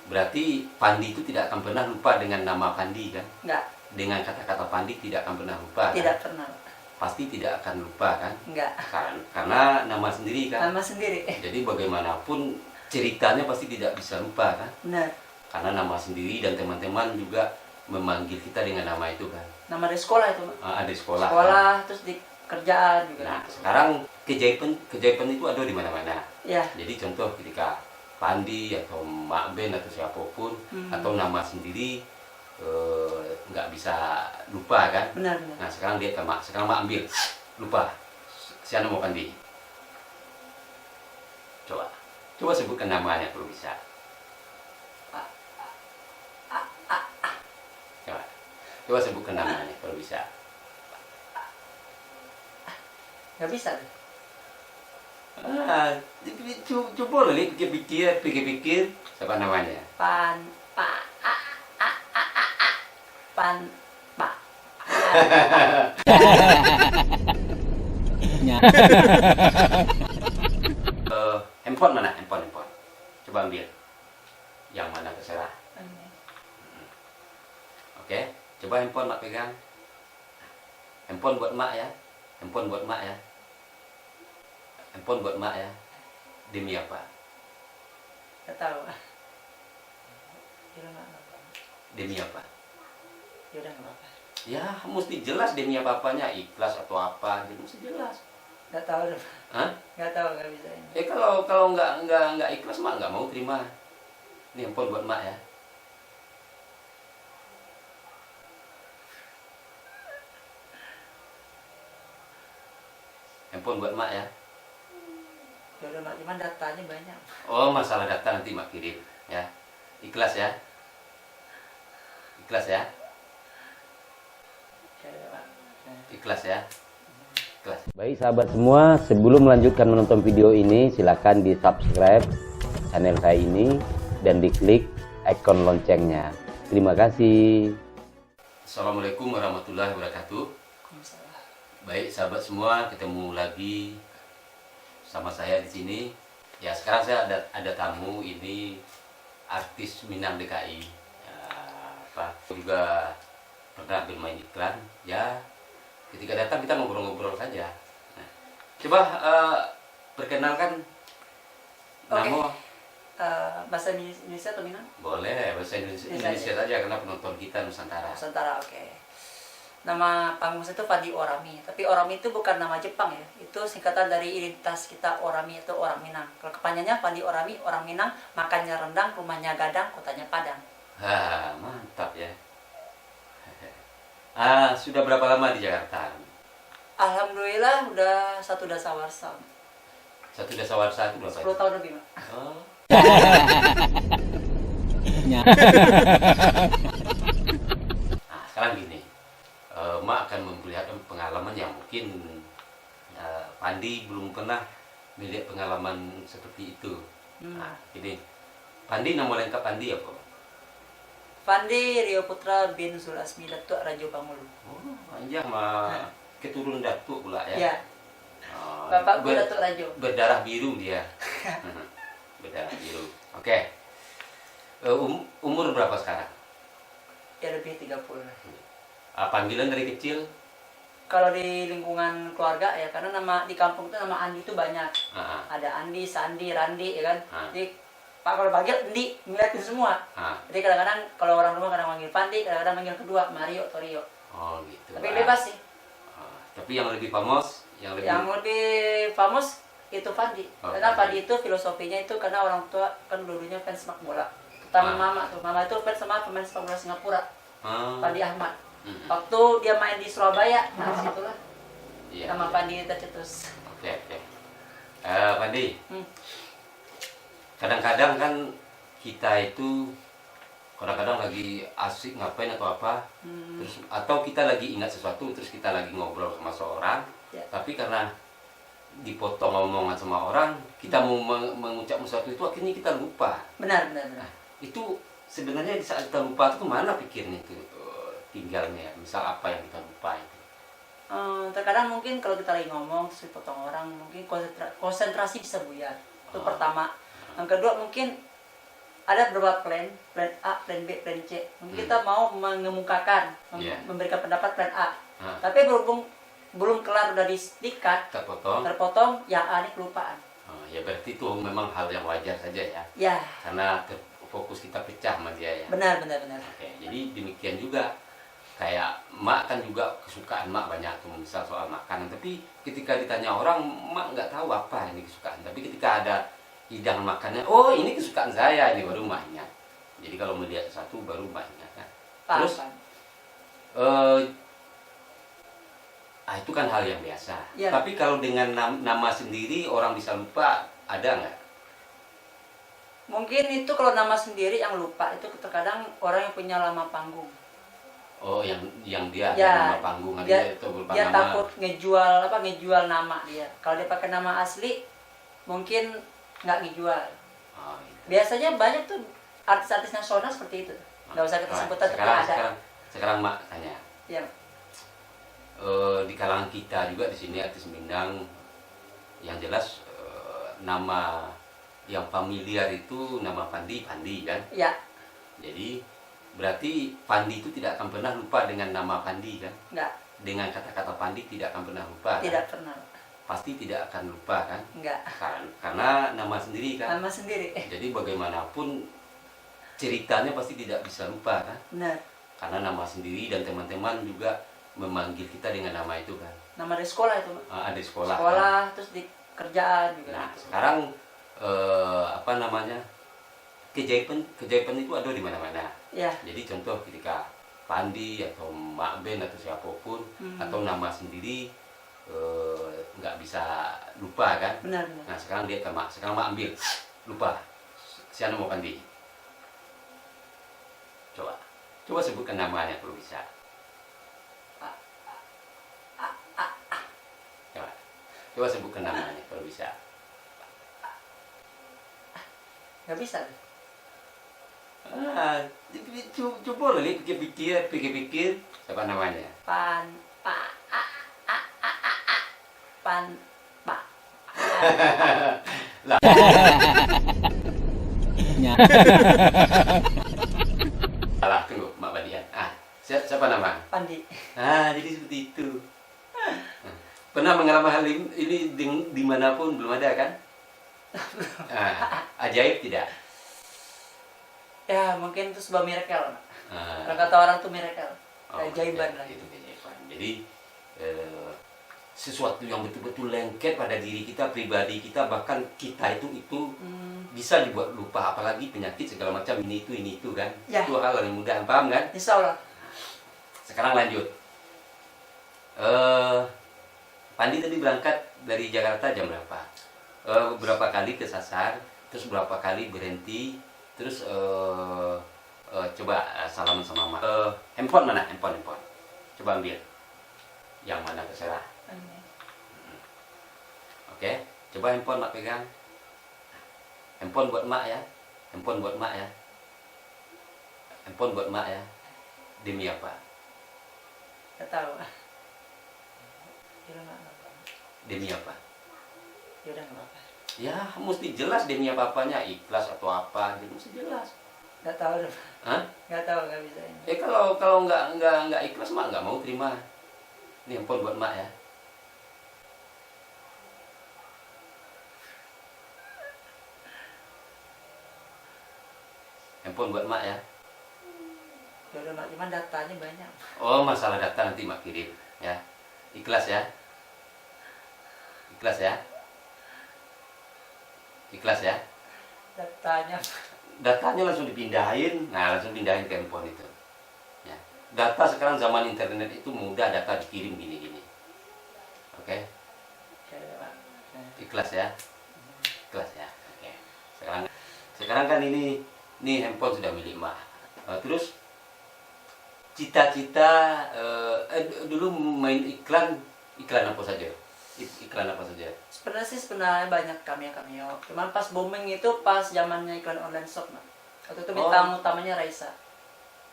Berarti Pandi itu tidak akan pernah lupa dengan nama Pandi kan? Enggak, Dengan kata-kata Pandi tidak akan pernah lupa tidak kan? pernah. Pasti tidak akan lupa kan? Enggak, Karena nama sendiri kan? nama sendiri. Jadi bagaimanapun ceritanya pasti tidak bisa lupa kan? Benar. Karena nama sendiri dan teman-teman juga memanggil kita dengan nama itu kan? Nama dari sekolah itu. Ada sekolah. Sekolah, Kan? terus di kerjaan juga. Nah, sekarang kejaipan itu ada di mana-mana. Ya, Jadi contoh ketika Pandi atau Mak Ben atau siapapun atau nama sendiri nggak bisa lupa kan? benar benar. Nah sekarang dia ke Mak, sekarang Mak ambil lupa. Siapa mau Pandi? Coba sebutkan namanya kalau bisa. Coba sebutkan namanya kalau bisa. Nggak bisa. Coba lah pikir-pikir siapa namanya. Pan, Pak. Handphone mana? Handphone. Coba ambil. Yang mana terserah. Oke, coba handphone Mak pegang. Handphone buat Mak ya. Handphone buat Mak ya. Handphone buat Mak ya. Demi apa? Nggak tahu. Yaudah nggak apa-apa. Demi apa? Yaudah nggak apa-apa. Ya, mesti jelas demi apa-apanya, ikhlas atau apa, gitu mesti jelas. Nggak tahu deh. Hah? Nggak tahu, nggak bisa ini. Kalau nggak ikhlas Mak nggak mau terima. Ini handphone buat Mak ya. Handphone buat Mak ya. Yaudah Mak, cuman datanya banyak. Oh, masalah data nanti Mak kirim ya. Ikhlas ya. Ikhlas ya. Yaudah Mak. Ikhlas ya. Ikhlas. Baik sahabat semua, sebelum melanjutkan menonton video ini, silakan di subscribe channel saya ini dan diklik ikon loncengnya. Terima kasih. Assalamualaikum warahmatullahi wabarakatuh. Waalaikumsalam. Baik sahabat semua, ketemu lagi sama saya di sini. Ya sekarang saya ada tamu, ini artis Minang DKI. Juga pernah bermain iklan. Ya ketika datang kita ngobrol-ngobrol saja. Nah, coba perkenalkan nama. Bahasa Indonesia atau Minang? Boleh bahasa Indonesia saja karena penonton kita Nusantara. Nusantara, oke. Nama panggung saya itu Fadi Orami, tapi Orami itu bukan nama Jepang ya, itu singkatan dari identitas kita Orami itu orang Minang. Kalau kepanjangannya Fadi Orami, orang Minang, makannya rendang, rumahnya gadang, kotanya Padang. Mantap ya. Sudah berapa lama di Jakarta? Alhamdulillah udah satu dasawarsa. Satu dasawarsa itu berapa? 10 tahun lebih, Mak. Oh. Nah, sekarang gini, Mak akan memperlihatkan pengalaman yang mungkin Pandi belum pernah melihat pengalaman seperti itu. Nah, gini, Pandi nama lengkap Pandi apa? Fandi Rio Putra bin Sulasmi Datuk Rajo Pangulu. Oh, panjang mah keturunan Datuk pula ya. Ya, bapakku Datuk Rajo. Berdarah biru dia. Berdarah biru. Oke. Umur berapa sekarang? Ya lebih 30. Panggilan dari kecil? Kalau di lingkungan keluarga ya, karena nama di kampung itu nama Andi itu banyak. Ah, Ada Andi, Sandi, Randi, ya kan. Ah. Jadi Pak kalau panggil Andi, ngeliatin semua. Jadi kadang-kadang kalau orang rumah kadang manggil Pandi, kadang-kadang manggil kedua Mario atau Rio. Oh gitu. Tapi bebas sih. Tapi yang lebih famous, yang lebih famous itu Fandi. Karena Fandi itu filosofinya itu karena orang tua kan dulunya fans sepak bola. Terutama mama tuh. Mama itu fans sama pemain sepak bola Singapura. Fandi Ahmad. Waktu dia main di Surabaya, nah situlah nama Fandi tercetus. Oke. Fandi. Kadang-kadang kan kita itu kadang-kadang lagi asik ngapain atau apa, terus atau kita lagi ingat sesuatu, terus kita lagi ngobrol sama seorang, tapi karena dipotong omongan sama orang, kita mau mengucap sesuatu itu akhirnya kita lupa. Benar. Nah, itu sebenarnya di saat kita lupa itu kemana pikirnya itu tinggalnya, misal apa yang kita lupa itu. Terkadang mungkin kalau kita lagi ngomong terus dipotong orang, mungkin konsentrasi bisa buyar. Itu pertama. Yang kedua mungkin ada beberapa plan A, plan B, plan C. Kita mau mengemukakan, memberikan pendapat plan A. Tapi belum kelar dari tingkat terpotong yang A ini kelupaan. Ya berarti itu memang hal yang wajar saja ya. Ya. Karena fokus kita pecah sama dia ya. Benar. Oke, jadi demikian juga kayak mak kan juga kesukaan mak banyak tuh misal soal makanan. Tapi ketika ditanya orang, mak nggak tahu apa ini kesukaan. Tapi ketika ada hidangan makannya, oh ini kesukaan saya, ini baru maknya. Jadi kalau melihat satu baru maknya kan. Terus itu kan hal yang biasa. Ya. Tapi kalau dengan nama sendiri orang bisa lupa, ada nggak? Mungkin itu kalau nama sendiri yang lupa itu terkadang orang yang punya nama panggung. Oh, yang dia ada nama panggung, dia takut ngejual nama dia. Kalau dia pakai nama asli, mungkin nggak ngejual. Gitu. Biasanya banyak tuh artis-artis nasional seperti itu. Nggak usah kita sebut tapi ada. Sekarang mak tanya. Ya. Di kalangan kita juga di sini artis Minang, yang jelas nama yang familiar itu nama Pandi kan? Ya. Jadi berarti Pandi itu tidak akan pernah lupa dengan nama Pandi kan? Enggak. Dengan kata-kata Pandi tidak akan pernah lupa. Tidak kan? pernah. Pasti tidak akan lupa kan? Enggak. Karena nama sendiri kan? Nama sendiri. Jadi bagaimanapun ceritanya pasti tidak bisa lupa kan? Benar. Karena nama sendiri dan teman-teman juga memanggil kita dengan nama itu kan? Nama di sekolah itu. Ada sekolah. Sekolah kan? Terus di kerjaan juga. Nah sekarang kejaiban itu ada di mana-mana. Ya. Jadi contoh ketika Pandi atau Mak Ben atau siapapun atau nama sendiri nggak bisa lupa kan? Benar. Nah sekarang dia ke Mak, sekarang Mak ambil lupa. Siapa mau Pandi? Coba sebutkan namanya kalau bisa. Coba sebutkan namanya kalau bisa. Nggak bisa. Coba lihat, pikir. Siapa namanya? Pan. Lah. Salah, tunggu, Mak Badian. Siapa nama? Pandi. Jadi seperti itu. Pernah mengalami hal ini dimanapun belum ada kan? Ajaib tidak? Ya mungkin itu sebuah miracle. Kalau kata orang tuh miracle, keajaiban lah. Itu keajaiban. Jadi sesuatu yang betul-betul lengket pada diri kita, pribadi kita, bahkan kita itu bisa dibuat lupa, apalagi penyakit segala macam ini itu kan? Ya. Itu hal yang mudah, paham kan? Insya Allah. Sekarang lanjut. Pandi tadi berangkat dari Jakarta jam berapa? Berapa kali kesasar, terus berapa kali berhenti, terus coba salaman sama Mama. Handphone mana? Handphone. Coba ambil. Yang mana terserah. Oke, coba handphone Mak pegang. Handphone buat Mak ya. Handphone buat Mak ya. Handphone buat Mak ya. Demi apa? Gak tahu. Demi apa? Ya udah nggak apa-apa. Ya mesti jelas demi apa-apanya, ikhlas atau apa, jadi mesti jelas. Nggak tahu deh. Hah? Nggak tahu, nggak bisa ini. Kalau nggak ikhlas Mak nggak mau terima. Ini handphone buat Mak ya. Handphone buat Mak ya. Ya udah Mak, cuman datanya banyak. Oh masalah data nanti Mak kirim ya. Ikhlas ya. Ikhlas ya. Ikhlas ya. Datanya langsung dipindahin. Nah langsung pindahin ke handphone itu ya. Data sekarang zaman internet itu mudah, data dikirim gini-gini. Oke. Ikhlas ya. Ikhlas ya. Oke. Sekarang kan ini handphone sudah milik Mak. Terus cita-cita dulu main iklan apa saja? Iklan apa saja? Sebenarnya banyak cameo. Cuman pas booming itu pas zamannya iklan online shop, Mak. Waktu itu bintang utamanya Raisa.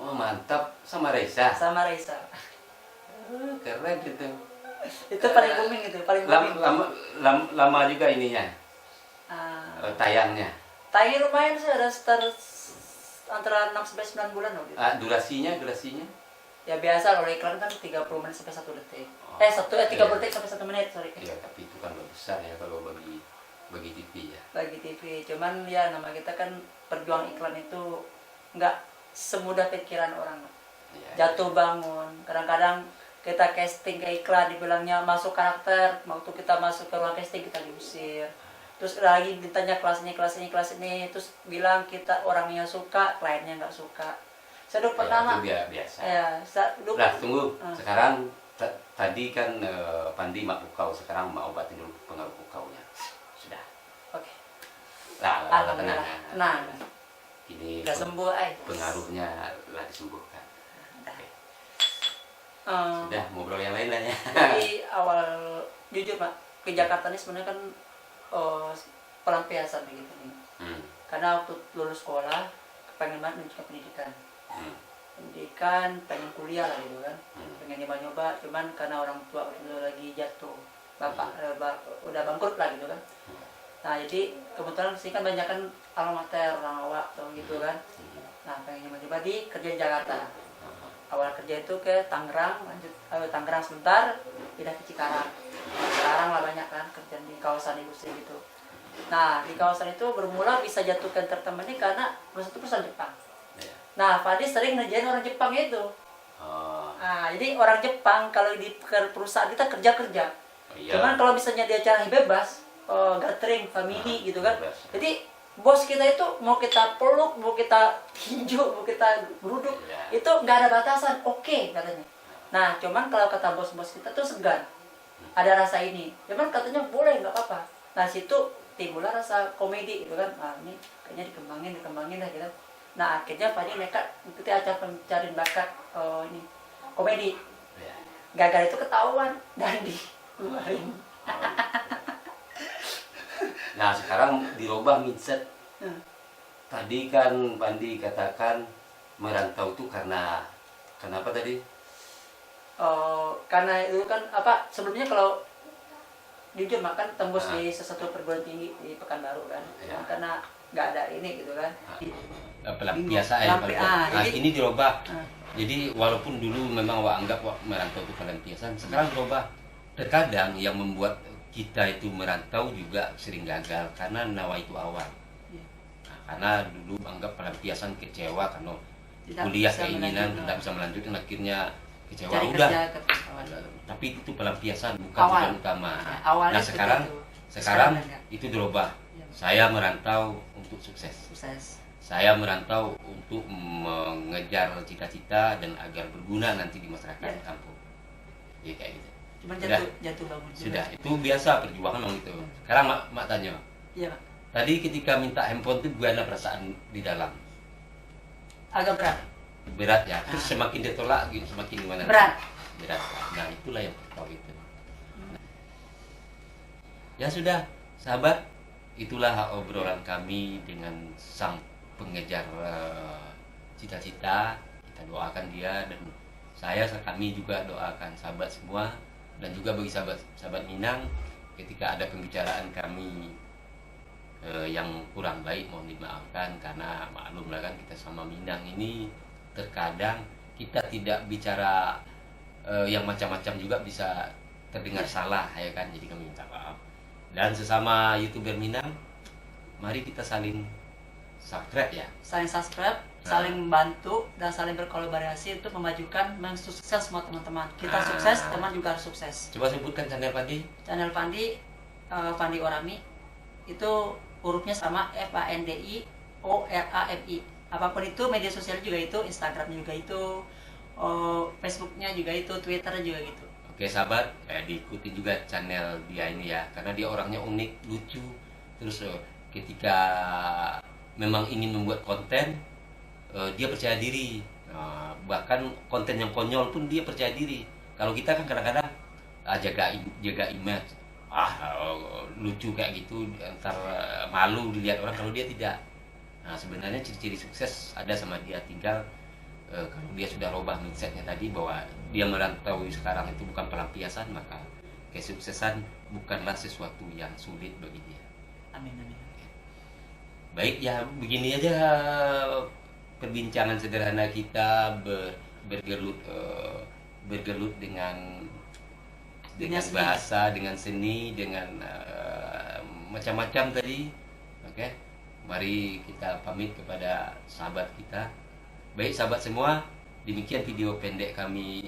Oh mantap, sama Raisa. Sama Raisa. Keren gitu. Itu paling booming itu, paling booming. Lama juga ininya. Tayangnya. Tayang lumayan sih, ada sekitar antara 6-9 bulan loh. Durasinya? Ya biasa kalau iklan kan 30 menit sampai 1 detik. 30 detik sampai 1 menit, sorry. Iya, tapi itu kan besar ya kalau bagi TV ya. Bagi TV, cuman ya nama kita kan perjuang iklan itu nggak semudah pikiran orang. Ya, Jatuh bangun, kadang-kadang kita casting ke iklan dibilangnya masuk karakter, waktu kita masuk ke ruang casting kita diusir. Terus lagi ditanya kelas ini, terus bilang kita orangnya suka, kliennya nggak suka. Saya dulu pertama. Itu biasa. Ya, Nah, tunggu. Sekarang tadi kan Pandi mak bukau, sekarang mau obatin dulu pengaruh bukaunya. Sudah. Oke. Lah, tenang. Tenang. Ini Udah sembuh, pengaruhnya lah disembuhkan. Oke. Um, Sudah, ngobrol yang lain lah ya. Jadi awal jujur Pak, ke Jakarta ini sebenarnya kan pelampiasan begitu nih. Karena waktu lulus sekolah pengen banget melanjutkan pendidikan. Pendidikan, pengen kuliah lah gitu kan. Pengen nyoba-nyoba, cuman karena orang tua udah lagi jatuh, bapak udah bangkrut lah gitu kan. Nah jadi kebetulan sih kan banyak kan alma mater orang awak atau gitu kan. Nah pengen nyoba-nyoba di kerja di Jakarta. Awal kerja itu ke Tangerang, lanjut Tangerang sebentar, pindah ke Cikarang. Sekarang lah banyak kan kerjaan di kawasan industri gitu. Nah di kawasan itu bermula bisa jatuh ke entertainment ini karena perusahaan Jepang. Nah Fadi sering ngerjain orang Jepang itu. Nah jadi orang Jepang kalau di perusahaan kita kerja. Cuman kalau misalnya dia acara bebas, gathering, family gitu kan. Jadi bos kita itu mau kita peluk, mau kita tinju, mau kita geruduk, itu nggak ada batasan, oke katanya. Nah cuman kalau kata bos-bos kita tuh segan, ada rasa ini. Cuman katanya boleh, nggak apa-apa. Nah situ timbullah rasa komedi gitu kan. Nah ini kayaknya dikembangin lah gitu. Nah akhirnya Fadi nekat ikuti acara pencarian bakat ini komedi. Gagal itu ketahuan dan dikeluarin. Nah sekarang dirubah mindset. Tadi kan Pandi katakan merantau itu karena kenapa tadi? Karena itu kan apa sebelumnya kalau jujur makan tembus di sesuatu perguruan tinggi di Pekanbaru kan. Karena nggak ada ini gitu kan. Pelampiasan ya. Ini dirubah. Jadi walaupun dulu memang anggap merantau itu pelampiasan, sekarang dirubah. Terkadang yang membuat kita itu merantau juga sering gagal karena nawa itu awal. Nah, karena dulu anggap pelampiasan kecewa karena kuliah keinginan tidak bisa melanjutkan akhirnya kecewa udah. Tapi itu pelampiasan bukan tujuan utama. Nah sekarang itu dirubah. Saya merantau untuk sukses. Saya merantau untuk mengejar cita-cita dan agar berguna nanti di masyarakat kampung. Ya kayak gitu. Cuma jatuh bangun. Sudah, itu biasa perjuangan memang itu. Sekarang mak tanya. Iya, Pak. Tadi ketika minta handphone itu gimana perasaan di dalam? Agak berat. Berat ya. Terus semakin ditolak gitu, semakin gimana? Berat. Nah, itulah yang tahu itu. Ya sudah, sahabat, itulah obrolan kami dengan sang pengejar cita-cita. Kita doakan dia dan kami juga doakan sahabat semua. Dan juga bagi sahabat Minang, ketika ada pembicaraan kami yang kurang baik mohon dimaafkan karena maklum lah kan kita sama Minang ini terkadang kita tidak bicara yang macam-macam juga bisa terdengar salah ya kan, jadi kami minta maaf. Dan sesama YouTuber Minang, mari kita saling subscribe ya. Saling subscribe, saling membantu dan saling berkolaborasi untuk memajukan mensukseskan semua teman-teman. Kita sukses, teman juga harus sukses. Coba sebutkan channel Pandi. Channel Pandi, Pandi Orami. Itu hurufnya sama, FANDIORAMI. Apapun itu, media sosial juga itu, Instagramnya juga itu, Facebooknya juga itu, Twitter juga gitu. Oke sahabat, diikuti juga channel dia ini ya, karena dia orangnya unik, lucu. Terus ketika memang ingin membuat konten, dia percaya diri. Bahkan konten yang konyol pun dia percaya diri. Kalau kita kan kadang-kadang jaga image, lucu kayak gitu, ntar malu dilihat orang kalau dia tidak. Nah sebenarnya ciri-ciri sukses ada sama dia, tinggal kalau dia sudah rubah mindsetnya tadi bahwa dia merantau sekarang itu bukan pelampiasan, maka kesuksesan bukanlah sesuatu yang sulit bagi dia. Amin. Baik ya, begini aja perbincangan sederhana kita bergelut bergelut dengan Seni. bahasa, dengan seni, dengan macam-macam tadi. Oke, mari kita pamit kepada sahabat kita. Baik sahabat semua, demikian video pendek kami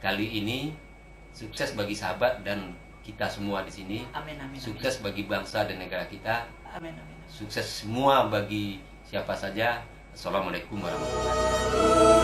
kali ini. Sukses bagi sahabat dan kita semua di sini. Amin, amin, Sukses bagi bangsa dan negara kita. amin, amin. Sukses semua bagi siapa saja. Assalamualaikum warahmatullahi wabarakatuh.